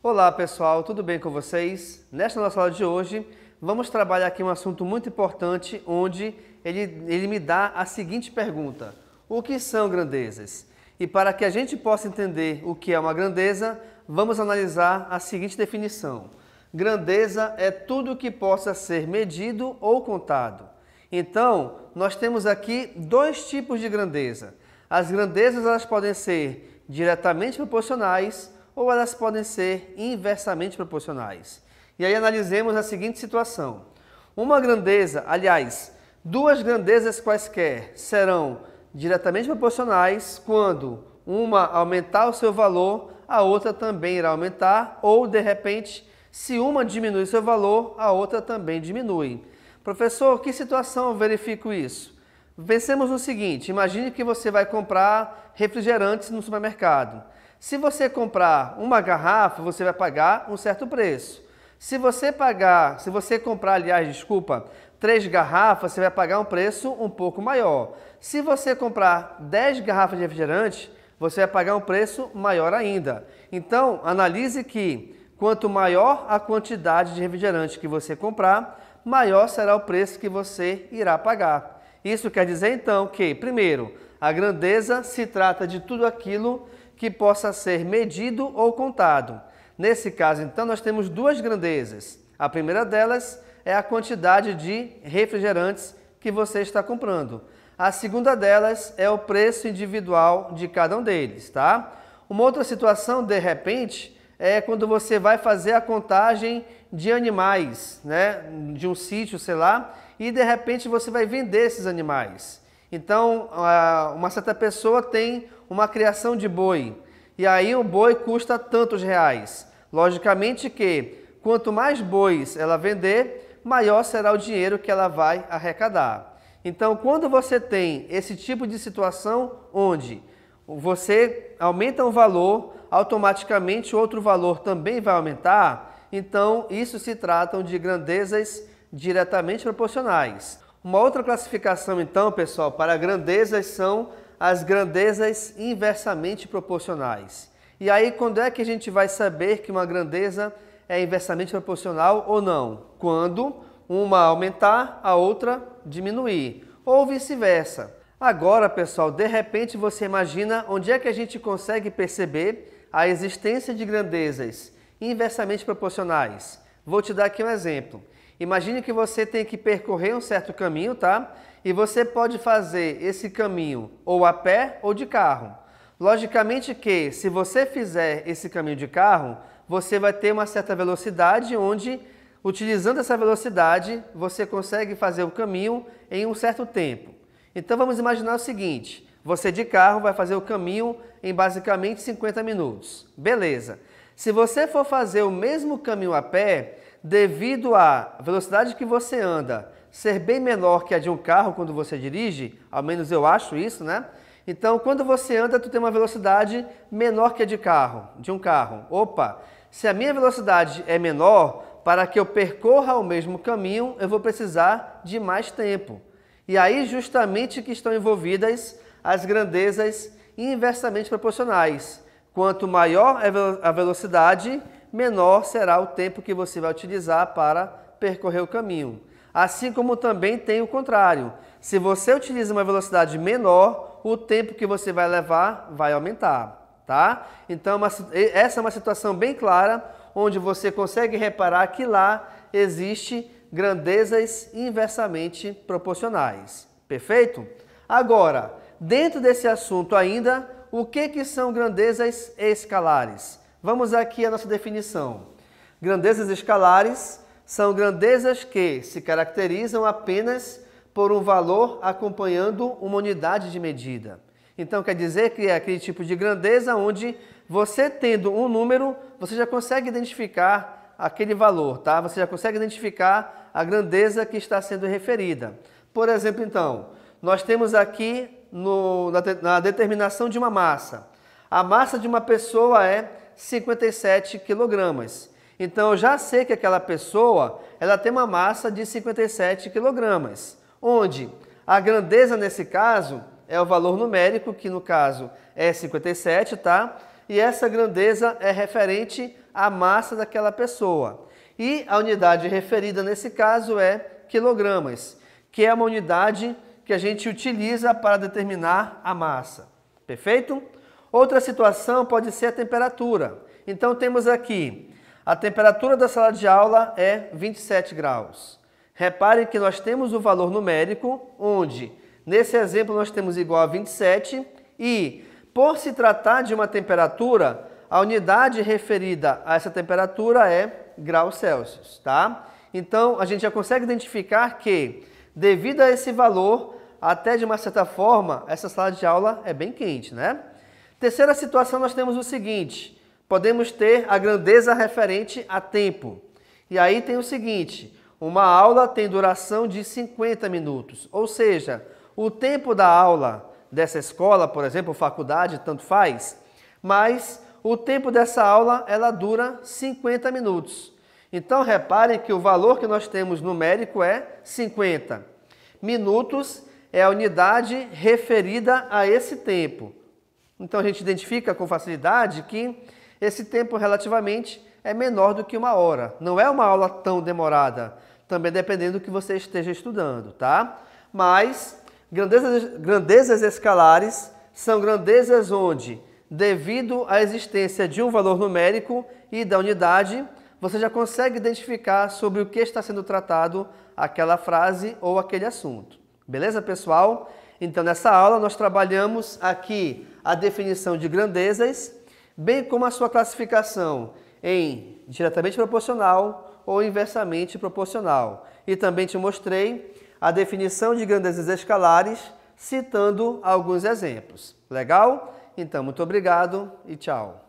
Olá pessoal, tudo bem com vocês? Nesta nossa aula de hoje, vamos trabalhar aqui um assunto muito importante, onde ele me dá a seguinte pergunta: o que são grandezas? E para que a gente possa entender o que é uma grandeza, vamos analisar a seguinte definição: grandeza é tudo que possa ser medido ou contado. Então, nós temos aqui dois tipos de grandeza. As grandezas elas podem ser diretamente proporcionais ou elas podem ser inversamente proporcionais. E aí analisemos a seguinte situação. Uma grandeza, aliás, duas grandezas quaisquer serão diretamente proporcionais quando uma aumentar o seu valor, a outra também irá aumentar, ou de repente, se uma diminui seu valor, a outra também diminui. Professor, que situação eu verifico isso? Pensemos no seguinte, imagine que você vai comprar refrigerantes no supermercado. Se você comprar uma garrafa, você vai pagar um certo preço. Se você comprar, três garrafas, você vai pagar um preço um pouco maior. Se você comprar 10 garrafas de refrigerante, você vai pagar um preço maior ainda. Então, analise que quanto maior a quantidade de refrigerante que você comprar, maior será o preço que você irá pagar. Isso quer dizer então que, primeiro, a grandeza se trata de tudo aquilo que possa ser medido ou contado. Nesse caso, então, nós temos duas grandezas. A primeira delas é a quantidade de refrigerantes que você está comprando. A segunda delas é o preço individual de cada um deles, tá? Uma outra situação, de repente, é quando você vai fazer a contagem de animais, né? De um sítio, sei lá, e de repente você vai vender esses animais. Então, uma certa pessoa tem uma criação de boi, e aí o boi custa tantos reais. Logicamente que quanto mais bois ela vender, maior será o dinheiro que ela vai arrecadar. Então, quando você tem esse tipo de situação onde você aumenta um valor, automaticamente outro valor também vai aumentar, então isso se tratam de grandezas diretamente proporcionais. Uma outra classificação, então, pessoal, para grandezas são as grandezas inversamente proporcionais. E aí, quando é que a gente vai saber que uma grandeza é inversamente proporcional ou não? Quando uma aumentar, a outra diminuir, ou vice-versa. Agora, pessoal, de repente você imagina onde é que a gente consegue perceber a existência de grandezas inversamente proporcionais. Vou te dar aqui um exemplo. Imagine que você tem que percorrer um certo caminho, tá? E você pode fazer esse caminho ou a pé ou de carro. Logicamente que, se você fizer esse caminho de carro, você vai ter uma certa velocidade onde, utilizando essa velocidade, você consegue fazer o caminho em um certo tempo. Então vamos imaginar o seguinte, você de carro vai fazer o caminho em basicamente 50 minutos. Beleza. Se você for fazer o mesmo caminho a pé, devido à velocidade que você anda ser bem menor que a de um carro quando você dirige, ao menos eu acho isso, né? Então, quando você anda, tu tem uma velocidade menor que a de um carro. Opa, se a minha velocidade é menor, para que eu percorra o mesmo caminho, eu vou precisar de mais tempo. E aí, justamente que estão envolvidas as grandezas inversamente proporcionais. Quanto maior a velocidade, menor será o tempo que você vai utilizar para percorrer o caminho. Assim como também tem o contrário. Se você utiliza uma velocidade menor, o tempo que você vai levar vai aumentar, tá? Então, essa é uma situação bem clara, onde você consegue reparar que lá existe grandezas inversamente proporcionais. Perfeito? Agora, dentro desse assunto ainda, o que são grandezas escalares? Vamos aqui à nossa definição. Grandezas escalares são grandezas que se caracterizam apenas por um valor acompanhando uma unidade de medida. Então, quer dizer que é aquele tipo de grandeza onde você tendo um número, você já consegue identificar aquele valor, tá? Você já consegue identificar a grandeza que está sendo referida. Por exemplo, então, nós temos aqui na determinação de uma massa. A massa de uma pessoa é 57 quilogramas. Então, eu já sei que aquela pessoa ela tem uma massa de 57 quilogramas, onde a grandeza, nesse caso, é o valor numérico, que no caso é 57, tá? E essa grandeza é referente a massa daquela pessoa. E a unidade referida nesse caso é quilogramas, que é uma unidade que a gente utiliza para determinar a massa. Perfeito? Outra situação pode ser a temperatura. Então temos aqui, a temperatura da sala de aula é 27 graus. Reparem que nós temos o valor numérico, onde nesse exemplo nós temos igual a 27 e, por se tratar de uma temperatura, a unidade referida a essa temperatura é graus Celsius, tá? Então a gente já consegue identificar que, devido a esse valor, até de uma certa forma, essa sala de aula é bem quente, né? Terceira situação, nós temos o seguinte, podemos ter a grandeza referente a tempo. E aí tem o seguinte, uma aula tem duração de 50 minutos, ou seja, o tempo da aula dessa escola, por exemplo, faculdade, tanto faz, mas o tempo dessa aula, ela dura 50 minutos. Então, reparem que o valor que nós temos numérico é 50. Minutos é a unidade referida a esse tempo. Então, a gente identifica com facilidade que esse tempo relativamente é menor do que uma hora. Não é uma aula tão demorada, também dependendo do que você esteja estudando, tá? Mas grandezas escalares são grandezas onde, devido à existência de um valor numérico e da unidade, você já consegue identificar sobre o que está sendo tratado aquela frase ou aquele assunto. Beleza, pessoal? Então, nessa aula, nós trabalhamos aqui a definição de grandezas, bem como a sua classificação em diretamente proporcional ou inversamente proporcional. E também te mostrei a definição de grandezas escalares, citando alguns exemplos. Legal? Então, muito obrigado e tchau.